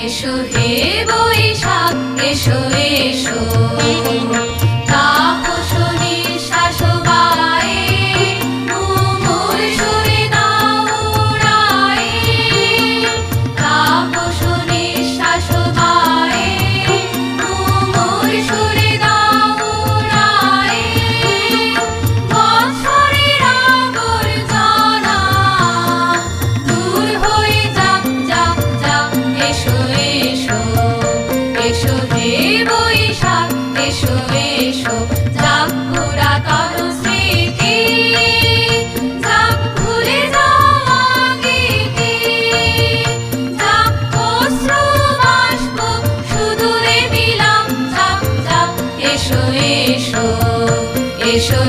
এসো হে বৈশাখ এসো এসো তাপসী শাসবায়ে তুমুল সুরে দাও উড়ায়ে তাপসী শাসবায়ে তুমুল সুরে দাও উড়ায়ে বৎসরের আবর্জনা দূর হয়ে যাক যাক যাক এসো এসো এসো হে বৈশাখ এসো এসো যাক পুরাতন স্মৃতি যাক ভুলে যাওয়া গীতি যাক অশ্রু বাষ্প সুদূরে বিলাপ যাক যাক এসো এসো এসো